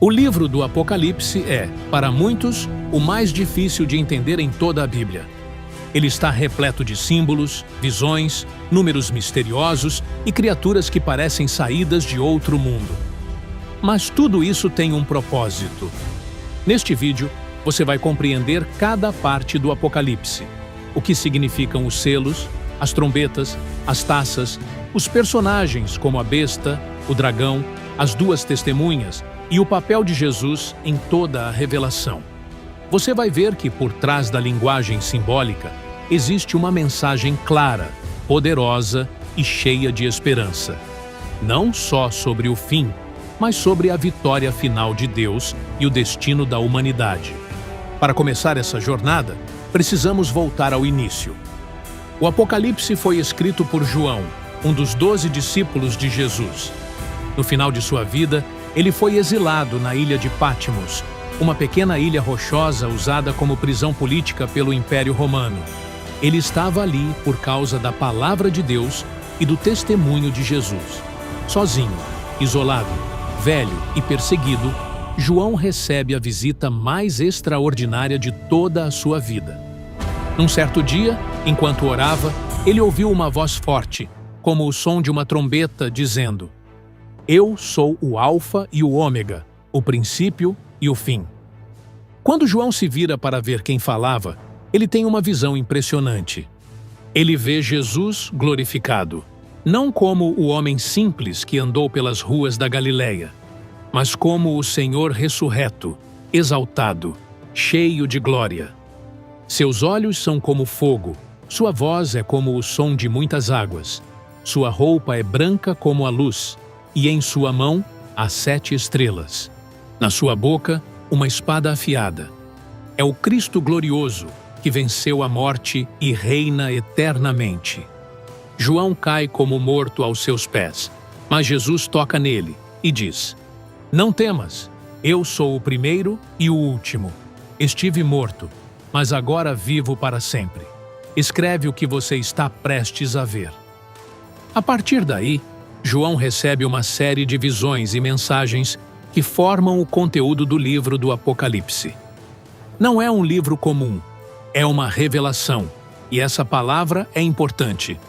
O livro do Apocalipse é, para muitos, o mais difícil de entender em toda a Bíblia. Ele está repleto de símbolos, visões, números misteriosos e criaturas que parecem saídas de outro mundo. Mas tudo isso tem um propósito. Neste vídeo, você vai compreender cada parte do Apocalipse, o que significam os selos, as trombetas, as taças, os personagens como a besta, o dragão, as duas testemunhas e o papel de Jesus em toda a revelação. Você vai ver que por trás da linguagem simbólica existe uma mensagem clara, poderosa e cheia de esperança. Não só sobre o fim, mas sobre a vitória final de Deus e o destino da humanidade. Para começar essa jornada, precisamos voltar ao início. O Apocalipse foi escrito por João, um dos 12 discípulos de Jesus. No final de sua vida, ele foi exilado na ilha de Patmos, uma pequena ilha rochosa usada como prisão política pelo Império Romano. Ele estava ali por causa da palavra de Deus e do testemunho de Jesus. Sozinho, isolado, velho e perseguido, João recebe a visita mais extraordinária de toda a sua vida. Num certo dia, enquanto orava, ele ouviu uma voz forte, como o som de uma trombeta, dizendo: "Eu sou o Alfa e o Ômega, o princípio e o fim." Quando João se vira para ver quem falava, ele tem uma visão impressionante. Ele vê Jesus glorificado, não como o homem simples que andou pelas ruas da Galileia, mas como o Senhor ressurreto, exaltado, cheio de glória. Seus olhos são como fogo, sua voz é como o som de muitas águas, sua roupa é branca como a luz, e em sua mão há 7 estrelas. Na sua boca, uma espada afiada. É o Cristo glorioso, que venceu a morte e reina eternamente. João cai como morto aos seus pés, mas Jesus toca nele e diz: "Não temas, eu sou o primeiro e o último. Estive morto, mas agora vivo para sempre. Escreve o que você está prestes a ver." A partir daí, João recebe uma série de visões e mensagens que formam o conteúdo do livro do Apocalipse. Não é um livro comum, é uma revelação, e essa palavra é importante.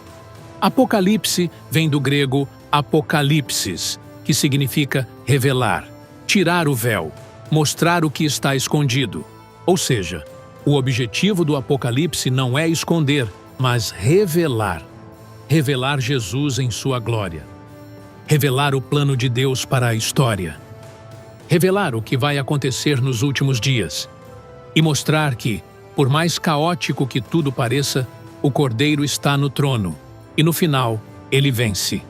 Apocalipse vem do grego apokalipsis, que significa revelar, tirar o véu, mostrar o que está escondido. Ou seja, o objetivo do Apocalipse não é esconder, mas revelar. Revelar Jesus em sua glória. Revelar o plano de Deus para a história. Revelar o que vai acontecer nos últimos dias. E mostrar que, por mais caótico que tudo pareça, o Cordeiro está no trono, e no final, ele vence.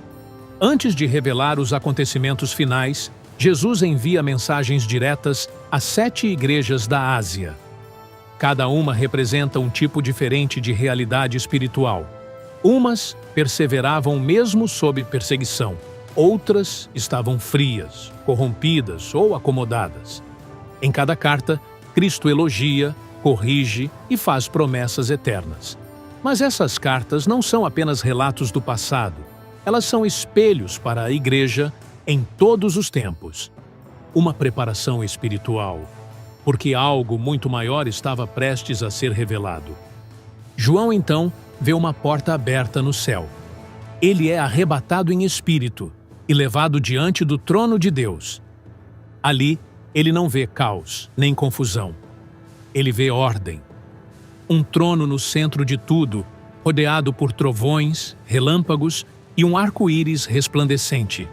Antes de revelar os acontecimentos finais, Jesus envia mensagens diretas às 7 igrejas da Ásia. Cada uma representa um tipo diferente de realidade espiritual. Umas perseveravam mesmo sob perseguição, outras estavam frias, corrompidas ou acomodadas. Em cada carta, Cristo elogia, corrige e faz promessas eternas. Mas essas cartas não são apenas relatos do passado, elas são espelhos para a igreja em todos os tempos. Uma preparação espiritual, porque algo muito maior estava prestes a ser revelado. João, então, vê uma porta aberta no céu. Ele é arrebatado em espírito e levado diante do trono de Deus. Ali, ele não vê caos, nem confusão. Ele vê ordem. Um trono no centro de tudo, rodeado por trovões, relâmpagos e um arco-íris resplandecente.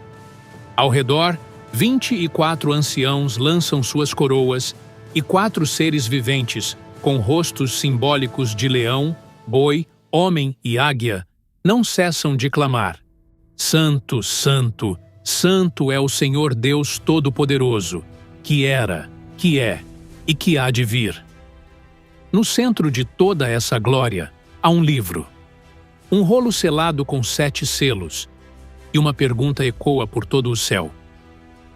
Ao redor, 24 anciãos lançam suas coroas e 4 seres viventes, com rostos simbólicos de leão, boi, homem e águia, não cessam de clamar: "Santo, Santo, Santo é o Senhor Deus Todo-Poderoso, que era, que é e que há de vir." No centro de toda essa glória, há um livro. Um rolo selado com 7 selos. E uma pergunta ecoa por todo o céu: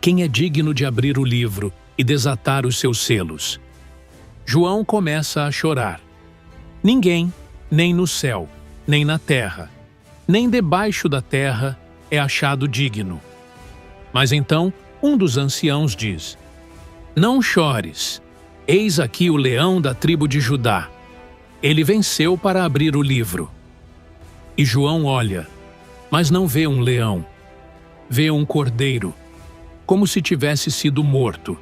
quem é digno de abrir o livro e desatar os seus selos? João começa a chorar. Ninguém, nem no céu, nem na terra, nem debaixo da terra, é achado digno. Mas então, um dos anciãos diz: Não chores. Eis aqui o leão da tribo de Judá. Ele venceu para abrir o livro. E João olha, mas não vê um leão. Vê um cordeiro, como se tivesse sido morto,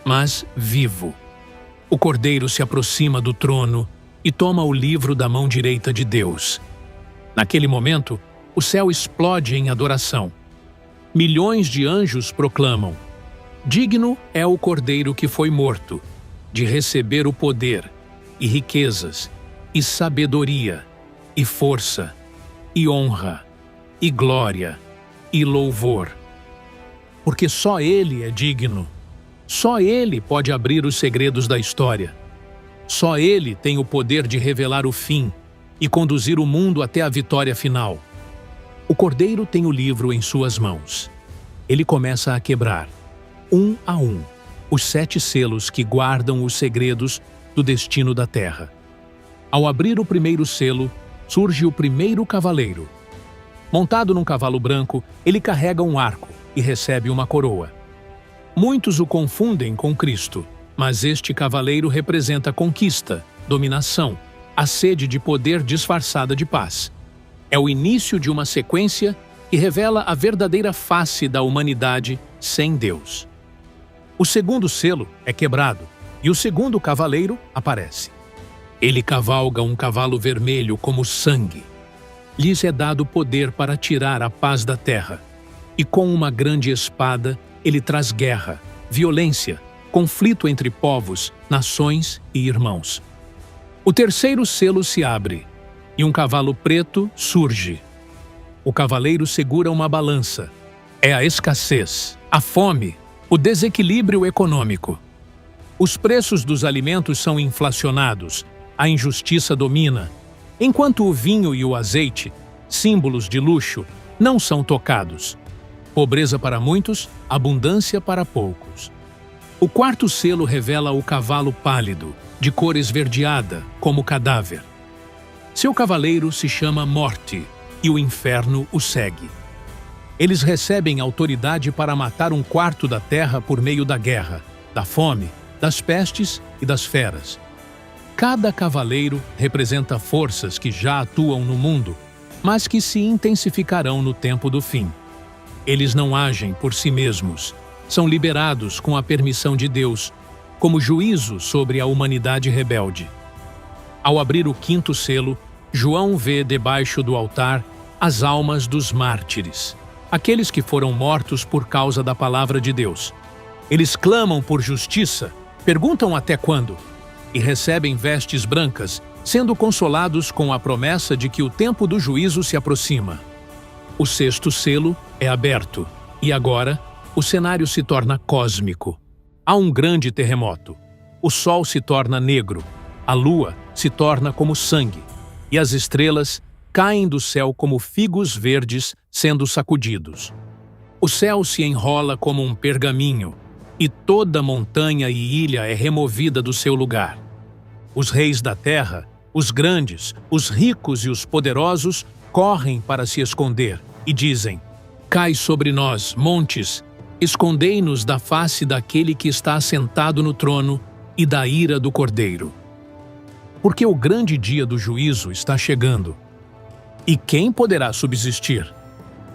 mas vivo. O cordeiro se aproxima do trono e toma o livro da mão direita de Deus. Naquele momento, o céu explode em adoração. Milhões de anjos proclamam: digno é o cordeiro que foi morto, de receber o poder, e riquezas, e sabedoria, e força, e honra, e glória, e louvor. Porque só Ele é digno. Só Ele pode abrir os segredos da história. Só Ele tem o poder de revelar o fim e conduzir o mundo até a vitória final. O Cordeiro tem o livro em suas mãos. Ele começa a quebrar, um a um, os 7 selos que guardam os segredos do destino da terra. Ao abrir o primeiro selo, surge o primeiro cavaleiro. Montado num cavalo branco, ele carrega um arco e recebe uma coroa. Muitos o confundem com Cristo, mas este cavaleiro representa conquista, dominação, a sede de poder disfarçada de paz. É o início de uma sequência que revela a verdadeira face da humanidade sem Deus. O segundo selo é quebrado e o segundo cavaleiro aparece. Ele cavalga um cavalo vermelho como sangue. Lhes é dado poder para tirar a paz da terra. E com uma grande espada, ele traz guerra, violência, conflito entre povos, nações e irmãos. O terceiro selo se abre, e um cavalo preto surge. O cavaleiro segura uma balança. É a escassez, a fome, o desequilíbrio econômico. Os preços dos alimentos são inflacionados, a injustiça domina, enquanto o vinho e o azeite, símbolos de luxo, não são tocados. Pobreza para muitos, abundância para poucos. O quarto selo revela o cavalo pálido, de cor esverdeada, como cadáver. Seu cavaleiro se chama Morte, e o inferno o segue. Eles recebem autoridade para matar um quarto da terra por meio da guerra, da fome, das pestes e das feras. Cada cavaleiro representa forças que já atuam no mundo, mas que se intensificarão no tempo do fim. Eles não agem por si mesmos, são liberados com a permissão de Deus, como juízo sobre a humanidade rebelde. Ao abrir o quinto selo, João vê debaixo do altar as almas dos mártires, aqueles que foram mortos por causa da palavra de Deus. Eles clamam por justiça, perguntam até quando, e recebem vestes brancas, sendo consolados com a promessa de que o tempo do juízo se aproxima. O sexto selo é aberto, e agora o cenário se torna cósmico. Há um grande terremoto. O sol se torna negro, a lua se torna como sangue, e as estrelas caem do céu como figos verdes sendo sacudidos. O céu se enrola como um pergaminho, e toda montanha e ilha é removida do seu lugar. Os reis da terra, os grandes, os ricos e os poderosos correm para se esconder e dizem: cai sobre nós, montes, escondei-nos da face daquele que está assentado no trono e da ira do Cordeiro. Porque o grande dia do juízo está chegando. E quem poderá subsistir?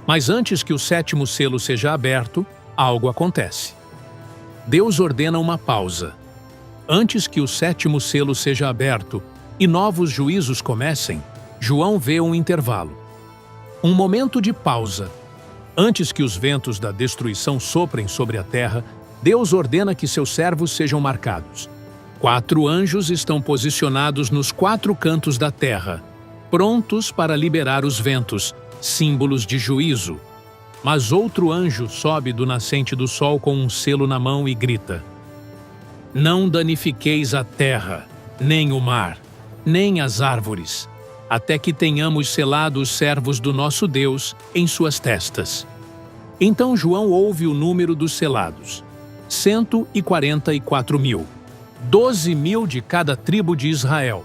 Mas antes que o sétimo selo seja aberto, algo acontece. Deus ordena uma pausa. Antes que o sétimo selo seja aberto e novos juízos comecem, João vê um intervalo. Um momento de pausa. Antes que os ventos da destruição soprem sobre a terra, Deus ordena que seus servos sejam marcados. 4 anjos estão posicionados nos 4 cantos da terra, prontos para liberar os ventos, símbolos de juízo. Mas outro anjo sobe do nascente do sol com um selo na mão e grita: não danifiqueis a terra, nem o mar, nem as árvores, até que tenhamos selado os servos do nosso Deus em suas testas. Então João ouve o número dos selados: 144.000, 12.000 de cada tribo de Israel.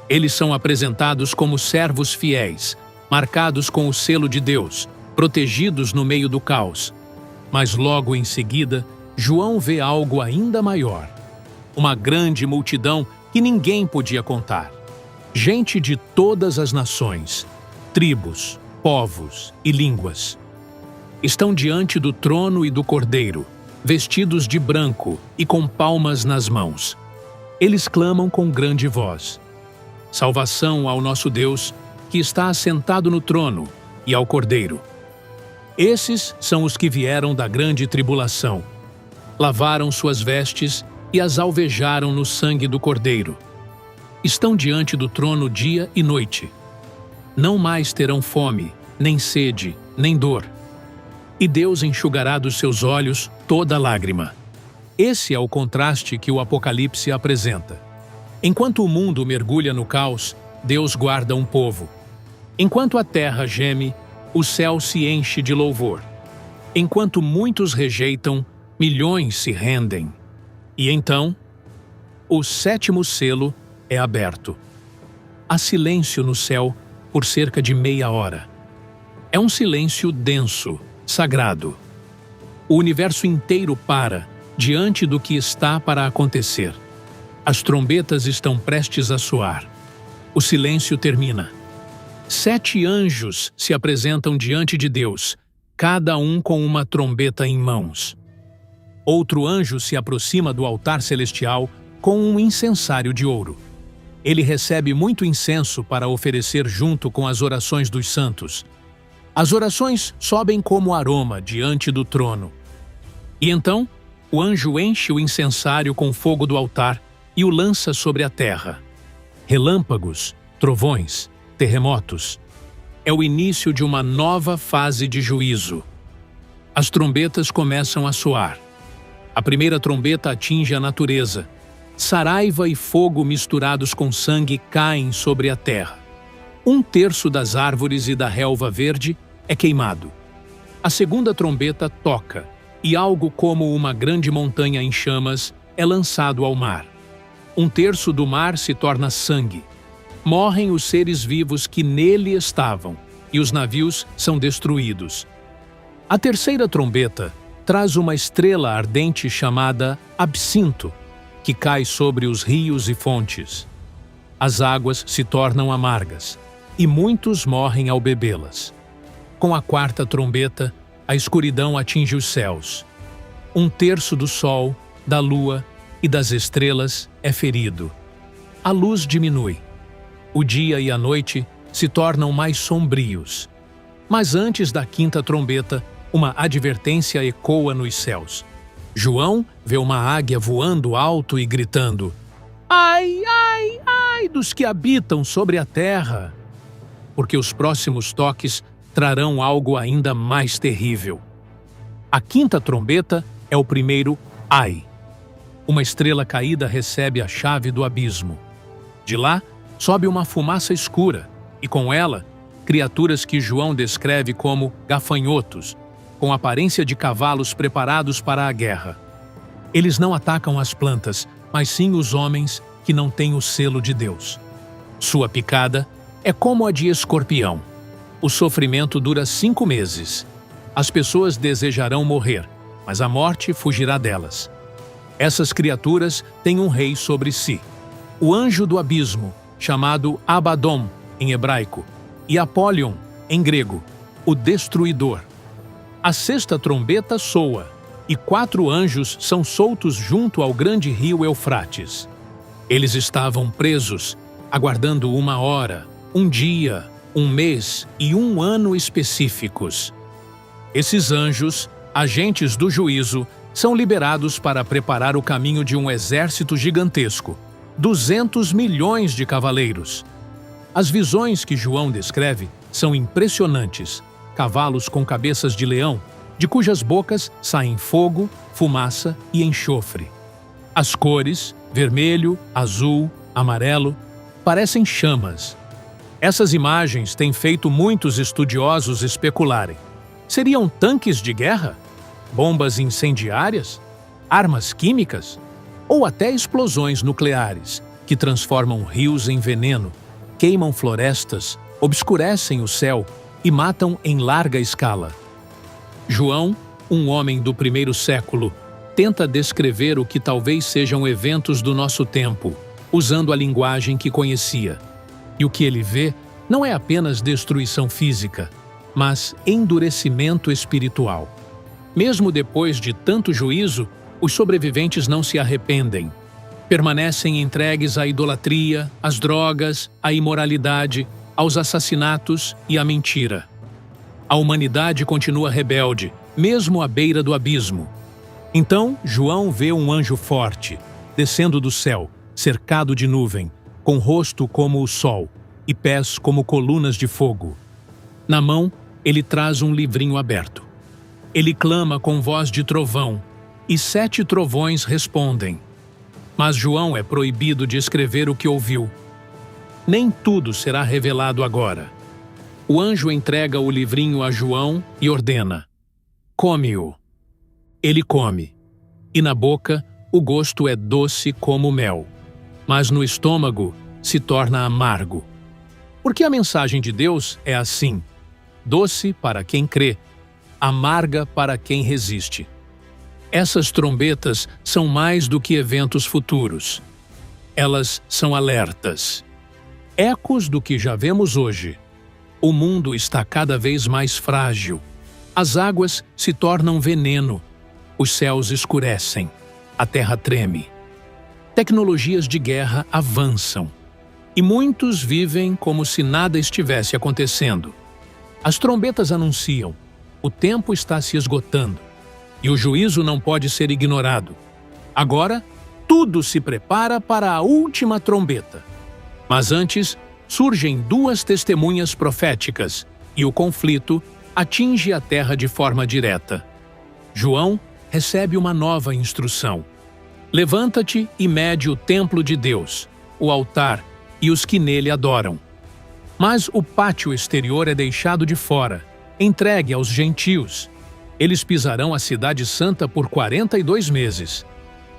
Eles são apresentados como servos fiéis, marcados com o selo de Deus, protegidos no meio do caos. Mas logo em seguida, João vê algo ainda maior. Uma grande multidão que ninguém podia contar. Gente de todas as nações, tribos, povos e línguas. Estão diante do trono e do Cordeiro, vestidos de branco e com palmas nas mãos. Eles clamam com grande voz: salvação ao nosso Deus, que está assentado no trono, e ao Cordeiro. Esses são os que vieram da grande tribulação. Lavaram suas vestes e as alvejaram no sangue do Cordeiro. Estão diante do trono dia e noite. Não mais terão fome, nem sede, nem dor. E Deus enxugará dos seus olhos toda lágrima. Esse é o contraste que o Apocalipse apresenta. Enquanto o mundo mergulha no caos, Deus guarda um povo. Enquanto a terra geme, o céu se enche de louvor. Enquanto muitos rejeitam, milhões se rendem. E então, o sétimo selo é aberto. Há silêncio no céu por cerca de meia hora. É um silêncio denso, sagrado. O universo inteiro para diante do que está para acontecer. As trombetas estão prestes a soar. O silêncio termina. 7 anjos se apresentam diante de Deus, cada um com uma trombeta em mãos. Outro anjo se aproxima do altar celestial com um incensário de ouro. Ele recebe muito incenso para oferecer junto com as orações dos santos. As orações sobem como aroma diante do trono. E então, o anjo enche o incensário com fogo do altar e o lança sobre a terra. Relâmpagos, trovões, terremotos. É o início de uma nova fase de juízo. As trombetas começam a soar. A primeira trombeta atinge a natureza. Saraiva e fogo misturados com sangue caem sobre a terra. 1/3 das árvores e da relva verde é queimado. A segunda trombeta toca, e algo como uma grande montanha em chamas é lançado ao mar. 1/3 do mar se torna sangue. Morrem os seres vivos que nele estavam, e os navios são destruídos. A terceira trombeta traz uma estrela ardente chamada absinto, que cai sobre os rios e fontes. As águas se tornam amargas, e muitos morrem ao bebê-las. Com a quarta trombeta, a escuridão atinge os céus. 1/3 do sol, da lua e das estrelas é ferido. A luz diminui. O dia e a noite se tornam mais sombrios. Mas antes da quinta trombeta, uma advertência ecoa nos céus. João vê uma águia voando alto e gritando: ai, ai, ai dos que habitam sobre a terra! Porque os próximos toques trarão algo ainda mais terrível. A quinta trombeta é o primeiro ai. Uma estrela caída recebe a chave do abismo. De lá, sobe uma fumaça escura, e com ela, criaturas que João descreve como gafanhotos, com aparência de cavalos preparados para a guerra. Eles não atacam as plantas, mas sim os homens que não têm o selo de Deus. Sua picada é como a de escorpião. O sofrimento dura 5 meses. As pessoas desejarão morrer, mas a morte fugirá delas. Essas criaturas têm um rei sobre si. O anjo do abismo, chamado Abaddon, em hebraico, e Apollyon, em grego, o destruidor. A sexta trombeta soa, e 4 anjos são soltos junto ao grande rio Eufrates. Eles estavam presos, aguardando 1 hora, 1 dia, 1 mês e 1 ano específicos. Esses anjos, agentes do juízo, são liberados para preparar o caminho de um exército gigantesco, 200 milhões de cavaleiros. As visões que João descreve são impressionantes. Cavalos com cabeças de leão, de cujas bocas saem fogo, fumaça e enxofre. As cores, vermelho, azul, amarelo, parecem chamas. Essas imagens têm feito muitos estudiosos especularem. Seriam tanques de guerra? Bombas incendiárias? Armas químicas? Ou até explosões nucleares, que transformam rios em veneno, queimam florestas, obscurecem o céu e matam em larga escala. João, um homem do 1º século, tenta descrever o que talvez sejam eventos do nosso tempo, usando a linguagem que conhecia. E o que ele vê não é apenas destruição física, mas endurecimento espiritual. Mesmo depois de tanto juízo, os sobreviventes não se arrependem. Permanecem entregues à idolatria, às drogas, à imoralidade, aos assassinatos e à mentira. A humanidade continua rebelde, mesmo à beira do abismo. Então, João vê um anjo forte, descendo do céu, cercado de nuvem, com rosto como o sol e pés como colunas de fogo. Na mão, ele traz um livrinho aberto. Ele clama com voz de trovão, e 7 trovões respondem. Mas João é proibido de escrever o que ouviu. Nem tudo será revelado agora. O anjo entrega o livrinho a João e ordena: come-o. Ele come, e na boca o gosto é doce como mel, mas no estômago se torna amargo. Porque a mensagem de Deus é assim: doce para quem crê, amarga para quem resiste. Essas trombetas são mais do que eventos futuros. Elas são alertas. Ecos do que já vemos hoje. O mundo está cada vez mais frágil. As águas se tornam veneno. Os céus escurecem. A terra treme. Tecnologias de guerra avançam. E muitos vivem como se nada estivesse acontecendo. As trombetas anunciam: o tempo está se esgotando. E o juízo não pode ser ignorado. Agora, tudo se prepara para a última trombeta. Mas antes, surgem 2 testemunhas proféticas, e o conflito atinge a terra de forma direta. João recebe uma nova instrução. Levanta-te e mede o templo de Deus, o altar e os que nele adoram. Mas o pátio exterior é deixado de fora, entregue aos gentios. Eles pisarão a cidade santa por 42 meses.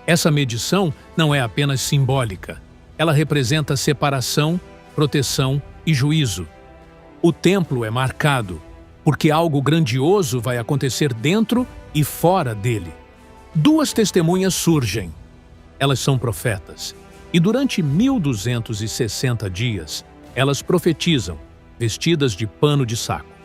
Essa medição não é apenas simbólica. Ela representa separação, proteção e juízo. O templo é marcado, porque algo grandioso vai acontecer dentro e fora dele. 2 testemunhas surgem. Elas são profetas. E durante 1260 dias, elas profetizam, vestidas de pano de saco.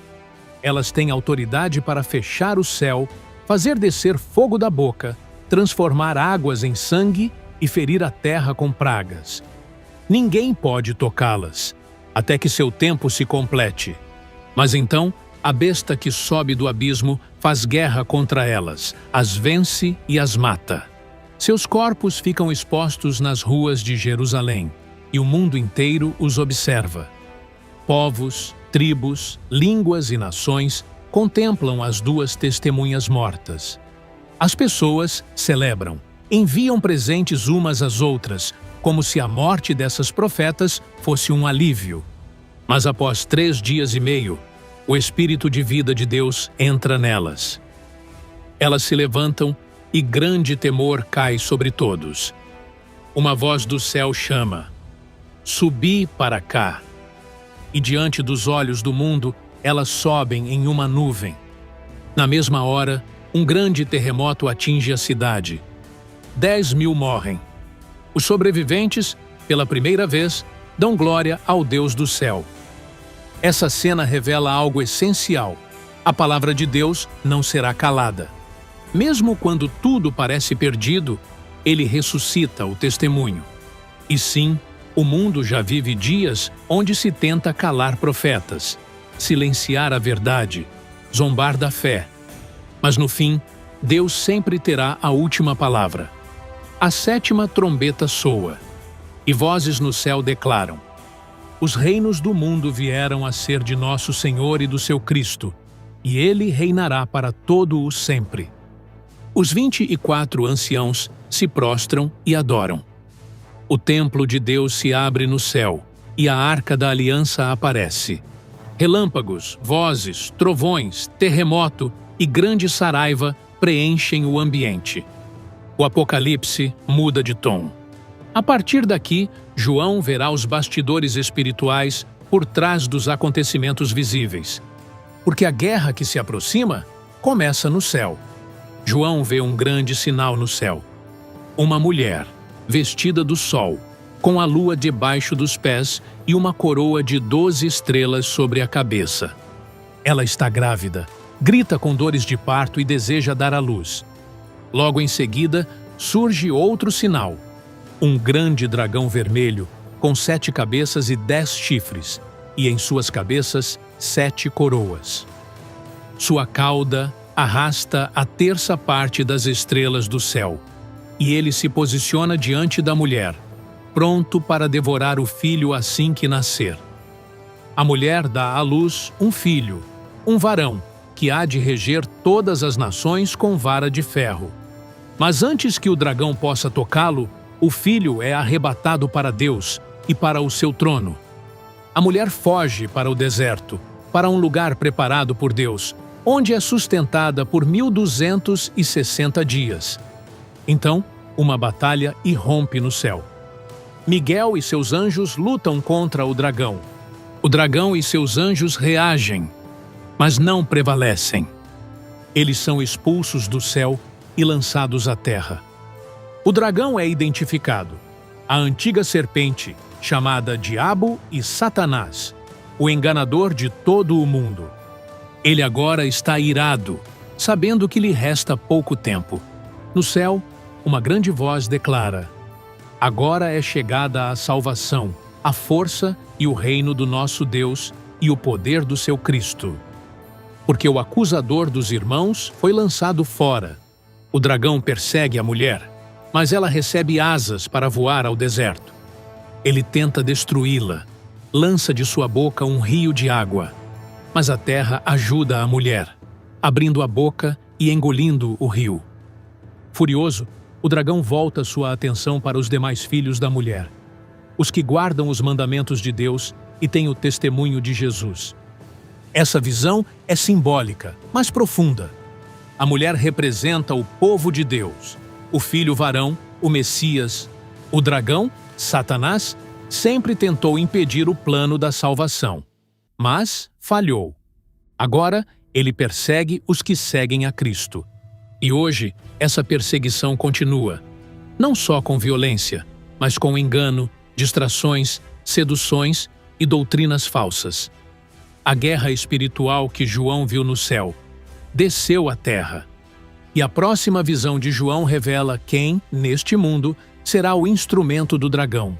Elas têm autoridade para fechar o céu, fazer descer fogo da boca, transformar águas em sangue e ferir a terra com pragas. Ninguém pode tocá-las, até que seu tempo se complete. Mas então, a besta que sobe do abismo faz guerra contra elas, as vence e as mata. Seus corpos ficam expostos nas ruas de Jerusalém, e o mundo inteiro os observa. Povos, tribos, línguas e nações contemplam as 2 testemunhas mortas. As pessoas celebram, enviam presentes umas às outras, como se a morte dessas profetas fosse um alívio. Mas após 3 dias e meio, o Espírito de vida de Deus entra nelas. Elas se levantam e grande temor cai sobre todos. Uma voz do céu chama: subi para cá. E diante dos olhos do mundo, elas sobem em uma nuvem. Na mesma hora, um grande terremoto atinge a cidade. 10.000 morrem. Os sobreviventes, pela primeira vez, dão glória ao Deus do céu. Essa cena revela algo essencial. A palavra de Deus não será calada. Mesmo quando tudo parece perdido, ele ressuscita o testemunho. E sim, o mundo já vive dias onde se tenta calar profetas, silenciar a verdade, zombar da fé. Mas no fim, Deus sempre terá a última palavra. A 7ª trombeta soa, e vozes no céu declaram: os reinos do mundo vieram a ser de nosso Senhor e do seu Cristo, e ele reinará para todo o sempre. Os 24 anciãos se prostram e adoram. O templo de Deus se abre no céu, e a arca da aliança aparece. Relâmpagos, vozes, trovões, terremoto e grande saraiva preenchem o ambiente. O Apocalipse muda de tom. A partir daqui, João verá os bastidores espirituais por trás dos acontecimentos visíveis. Porque a guerra que se aproxima começa no céu. João vê um grande sinal no céu. Uma mulher, vestida do sol, com a lua debaixo dos pés e uma coroa de 12 estrelas sobre a cabeça. Ela está grávida, grita com dores de parto e deseja dar à luz. Logo em seguida, surge outro sinal. Um grande dragão vermelho, com 7 cabeças e 10 chifres, e em suas cabeças 7 coroas. Sua cauda arrasta a terça parte das estrelas do céu, e ele se posiciona diante da mulher, pronto para devorar o filho assim que nascer. A mulher dá à luz um filho, um varão, que há de reger todas as nações com vara de ferro. Mas antes que o dragão possa tocá-lo, o filho é arrebatado para Deus e para o seu trono. A mulher foge para o deserto, para um lugar preparado por Deus, onde é sustentada por 1260 dias. Então, uma batalha irrompe no céu. Miguel e seus anjos lutam contra o dragão. O dragão e seus anjos reagem, mas não prevalecem. Eles são expulsos do céu e lançados à terra. O dragão é identificado, a antiga serpente, chamada Diabo e Satanás, o enganador de todo o mundo. Ele agora está irado, sabendo que lhe resta pouco tempo. No céu, uma grande voz declara: agora é chegada a salvação, a força e o reino do nosso Deus e o poder do seu Cristo. Porque o acusador dos irmãos foi lançado fora. O dragão persegue a mulher, mas ela recebe asas para voar ao deserto. Ele tenta destruí-la, lança de sua boca um rio de água. Mas a terra ajuda a mulher, abrindo a boca e engolindo o rio. Furioso, o dragão volta sua atenção para os demais filhos da mulher, os que guardam os mandamentos de Deus e têm o testemunho de Jesus. Essa visão é simbólica, mas profunda. A mulher representa o povo de Deus, o filho varão, o Messias. O dragão, Satanás, sempre tentou impedir o plano da salvação, mas falhou. Agora, ele persegue os que seguem a Cristo. E hoje, essa perseguição continua, não só com violência, mas com engano, distrações, seduções e doutrinas falsas. A guerra espiritual que João viu no céu desceu à terra. E a próxima visão de João revela quem, neste mundo, será o instrumento do dragão.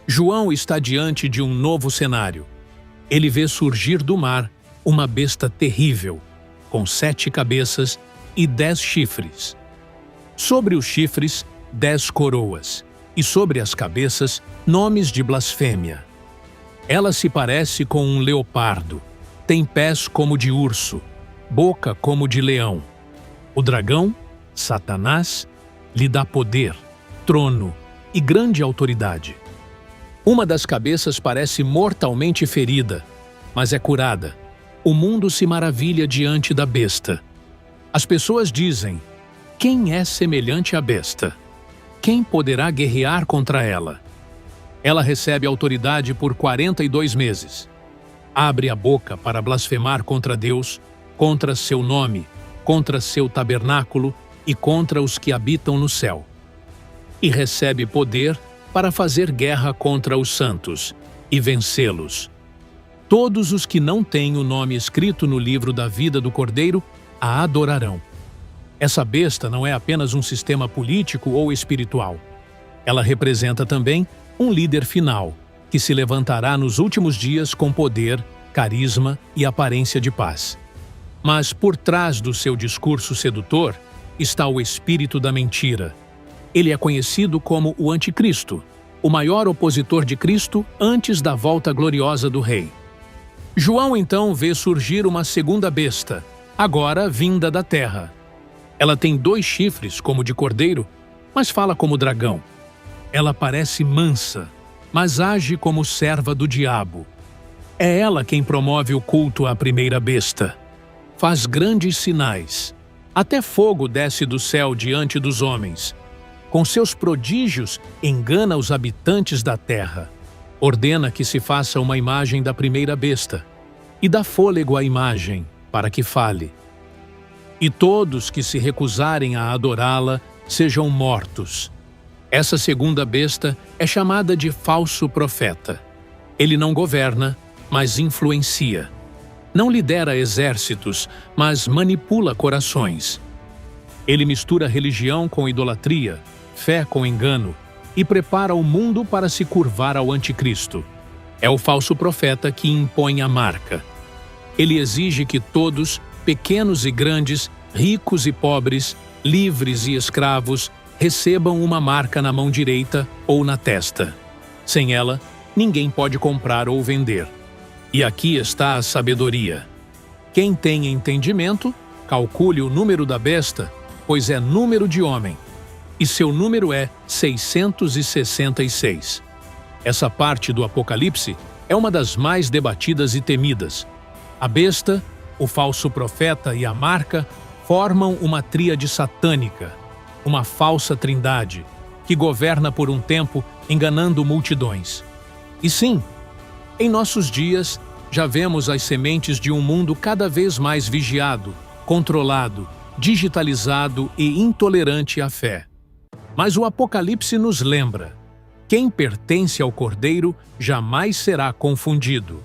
João está diante de um novo cenário. Ele vê surgir do mar uma besta terrível, com 7 cabeças e 10 chifres. Sobre os chifres, 10 coroas, e sobre as cabeças, nomes de blasfêmia. Ela se parece com um leopardo, tem pés como de urso, boca como de leão. O dragão, Satanás, lhe dá poder, trono e grande autoridade. Uma das cabeças parece mortalmente ferida, mas é curada. O mundo se maravilha diante da besta. As pessoas dizem: quem é semelhante à besta? Quem poderá guerrear contra ela? Ela recebe autoridade por 42 meses. Abre a boca para blasfemar contra Deus, contra seu nome, contra seu tabernáculo e contra os que habitam no céu. E recebe poder para fazer guerra contra os santos e vencê-los. Todos os que não têm o nome escrito no livro da vida do Cordeiro a adorarão. Essa besta não é apenas um sistema político ou espiritual. Ela representa também um líder final, que se levantará nos últimos dias com poder, carisma e aparência de paz. Mas por trás do seu discurso sedutor está o espírito da mentira. Ele é conhecido como o Anticristo, o maior opositor de Cristo antes da volta gloriosa do Rei. João então vê surgir uma segunda besta, agora vinda da terra. Ela tem 2 chifres como de cordeiro, mas fala como dragão. Ela parece mansa, mas age como serva do diabo. É ela quem promove o culto à primeira besta. Faz grandes sinais. Até fogo desce do céu diante dos homens. Com seus prodígios, engana os habitantes da terra. Ordena que se faça uma imagem da primeira besta e dá fôlego à imagem para que fale. e todos que se recusarem a adorá-la sejam mortos. Essa segunda besta é chamada de falso profeta. Ele não governa, mas influencia. Não lidera exércitos, mas manipula corações. Ele mistura religião com idolatria, fé com engano, e prepara o mundo para se curvar ao anticristo. É o falso profeta que impõe a marca. Ele exige que todos, pequenos e grandes, ricos e pobres, livres e escravos, recebam uma marca na mão direita ou na testa. Sem ela, ninguém pode comprar ou vender. E aqui está a sabedoria. Quem tem entendimento, calcule o número da besta, pois é número de homem, e seu número é 666. Essa parte do Apocalipse é uma das mais debatidas e temidas. A besta, o falso profeta e a marca formam uma tríade satânica, uma falsa trindade, que governa por um tempo enganando multidões. E sim, em nossos dias, já vemos as sementes de um mundo cada vez mais vigiado, controlado, digitalizado e intolerante à fé. Mas o Apocalipse nos lembra: quem pertence ao Cordeiro jamais será confundido.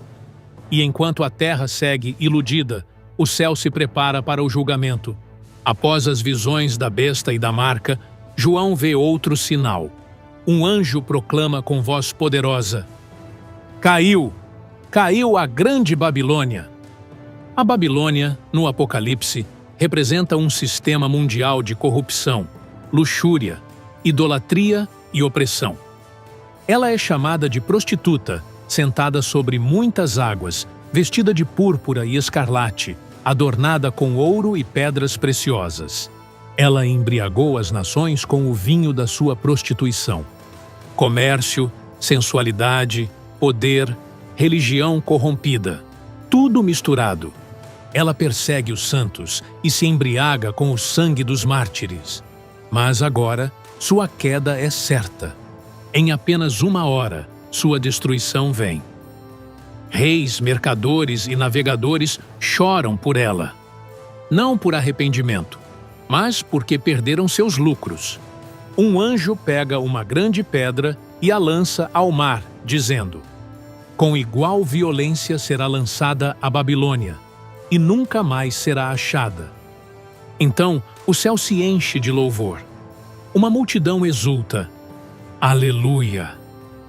E enquanto a terra segue iludida, o céu se prepara para o julgamento. Após as visões da besta e da marca, João vê outro sinal. Um anjo proclama com voz poderosa: Caiu! Caiu a grande Babilônia! A Babilônia, no Apocalipse, representa um sistema mundial de corrupção, luxúria, idolatria e opressão. Ela é chamada de prostituta, sentada sobre muitas águas, vestida de púrpura e escarlate, adornada com ouro e pedras preciosas. Ela embriagou as nações com o vinho da sua prostituição. Comércio, sensualidade, poder, religião corrompida, tudo misturado. Ela persegue os santos e se embriaga com o sangue dos mártires. Mas agora, sua queda é certa. Em apenas uma hora, sua destruição vem. Reis, mercadores e navegadores choram por ela. Não por arrependimento, mas porque perderam seus lucros. Um anjo pega uma grande pedra e a lança ao mar, dizendo: com igual violência será lançada a Babilônia, e nunca mais será achada. Então o céu se enche de louvor. Uma multidão exulta: Aleluia!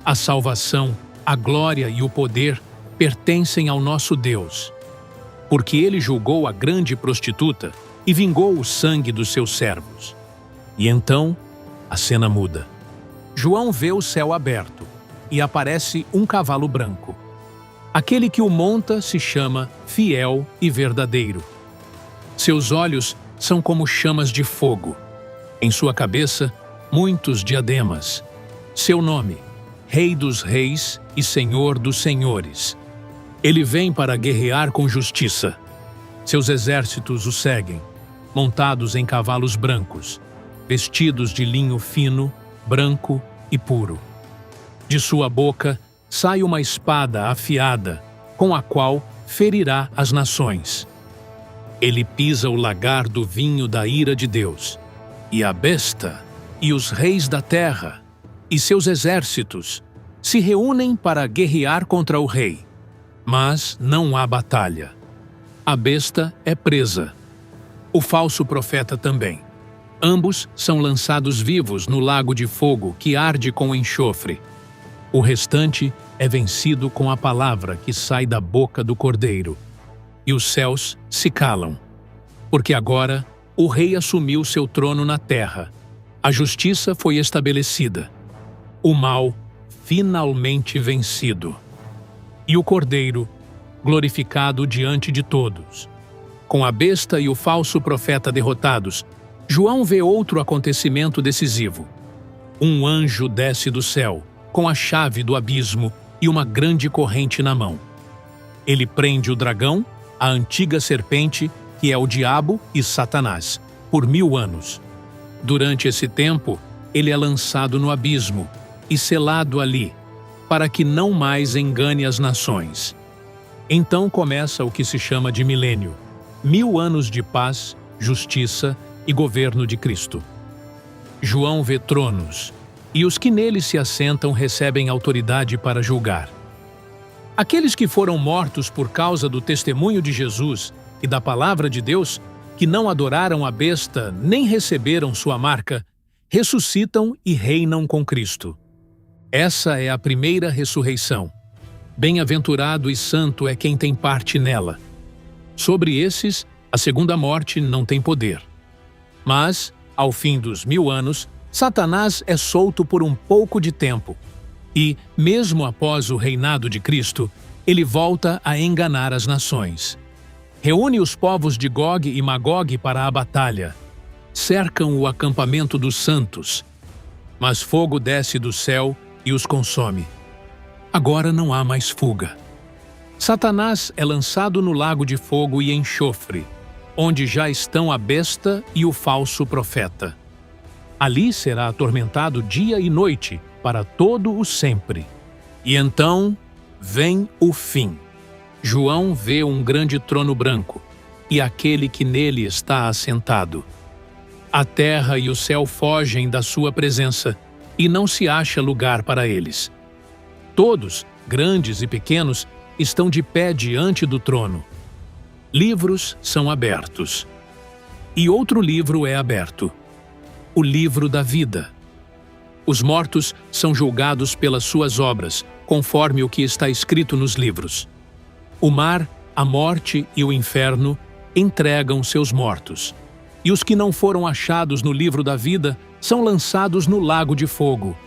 A salvação, a glória e o poder pertencem ao nosso Deus, porque ele julgou a grande prostituta e vingou o sangue dos seus servos. E então a cena muda. João vê o céu aberto e aparece um cavalo branco. Aquele que o monta se chama Fiel e Verdadeiro. Seus olhos são como chamas de fogo. Em sua cabeça, muitos diademas. Seu nome, Rei dos Reis e Senhor dos Senhores. Ele vem para guerrear com justiça. Seus exércitos o seguem, montados em cavalos brancos, vestidos de linho fino, branco e puro. De sua boca sai uma espada afiada, com a qual ferirá as nações. Ele pisa o lagar do vinho da ira de Deus, e a besta, e os reis da terra, e seus exércitos, se reúnem para guerrear contra o rei. Mas não há batalha. A besta é presa. O falso profeta também. Ambos são lançados vivos no lago de fogo que arde com enxofre. O restante é vencido com a palavra que sai da boca do Cordeiro. E os céus se calam. Porque agora o rei assumiu seu trono na terra. A justiça foi estabelecida. O mal finalmente vencido. E o Cordeiro, glorificado diante de todos. Com a besta e o falso profeta derrotados, João vê outro acontecimento decisivo. Um anjo desce do céu, com a chave do abismo e uma grande corrente na mão. Ele prende o dragão, a antiga serpente, que é o diabo e Satanás, por 1000 anos. Durante esse tempo, ele é lançado no abismo e selado ali, para que não mais engane as nações. Então começa o que se chama de milênio, 1000 anos de paz justiça e governo de Cristo. João vê tronos, e os que neles se assentam recebem autoridade para julgar. Aqueles que foram mortos por causa do testemunho de Jesus e da palavra de Deus, que não adoraram a besta nem receberam sua marca, ressuscitam e reinam com Cristo. Essa é a primeira ressurreição. Bem-aventurado e santo é quem tem parte nela. Sobre esses, a segunda morte não tem poder. Mas, ao fim dos 1000 anos, Satanás é solto por um pouco de tempo. E, mesmo após o reinado de Cristo, ele volta a enganar as nações. Reúne os povos de Gog e Magog para a batalha. Cercam o acampamento dos santos. Mas fogo desce do céu e os consome. Agora não há mais fuga. Satanás é lançado no lago de fogo e enxofre, onde já estão a besta e o falso profeta. Ali será atormentado dia e noite, para todo o sempre. E então vem o fim. João vê um grande trono branco, e aquele que nele está assentado. A terra e o céu fogem da sua presença, e não se acha lugar para eles. Todos, grandes e pequenos, estão de pé diante do trono. Livros são abertos. E outro livro é aberto. O livro da vida. Os mortos são julgados pelas suas obras, conforme o que está escrito nos livros. O mar, a morte e o inferno entregam seus mortos. E os que não foram achados no livro da vida são lançados no lago de fogo.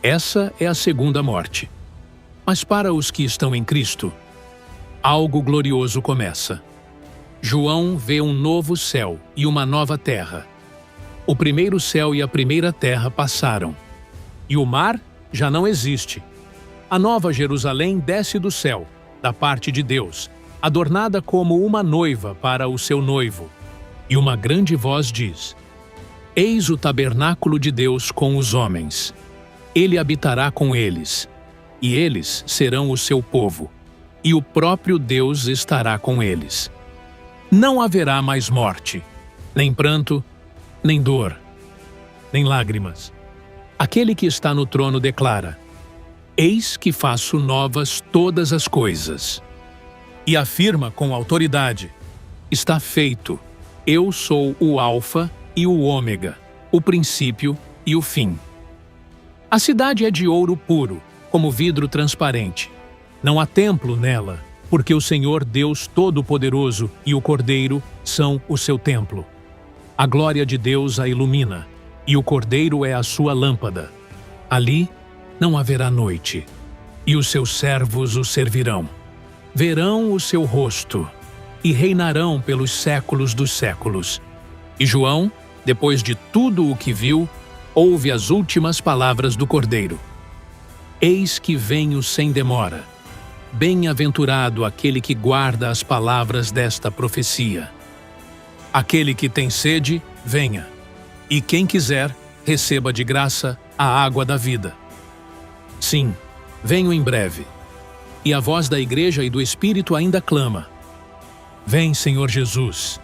Essa é a segunda morte. Mas para os que estão em Cristo, algo glorioso começa. João vê um novo céu e uma nova terra. O primeiro céu e a primeira terra passaram. E o mar já não existe. A nova Jerusalém desce do céu, da parte de Deus, adornada como uma noiva para o seu noivo. E uma grande voz diz: Eis o tabernáculo de Deus com os homens. Ele habitará com eles, e eles serão o seu povo, e o próprio Deus estará com eles. Não haverá mais morte, nem pranto, nem dor, nem lágrimas. Aquele que está no trono declara: Eis que faço novas todas as coisas. E afirma com autoridade: Está feito. Eu sou o Alfa e o Ômega, o princípio e o fim. A cidade é de ouro puro, como vidro transparente. Não há templo nela, porque o Senhor Deus Todo-Poderoso e o Cordeiro são o seu templo. A glória de Deus a ilumina, e o Cordeiro é a sua lâmpada. Ali não haverá noite, e os seus servos o servirão. Verão o seu rosto, e reinarão pelos séculos dos séculos. E João, depois de tudo o que viu, ouve as últimas palavras do Cordeiro. Eis que venho sem demora. Bem-aventurado aquele que guarda as palavras desta profecia. Aquele que tem sede, venha. E quem quiser, receba de graça a água da vida. Sim, venho em breve. E a voz da Igreja e do Espírito ainda clama: Vem, Senhor Jesus.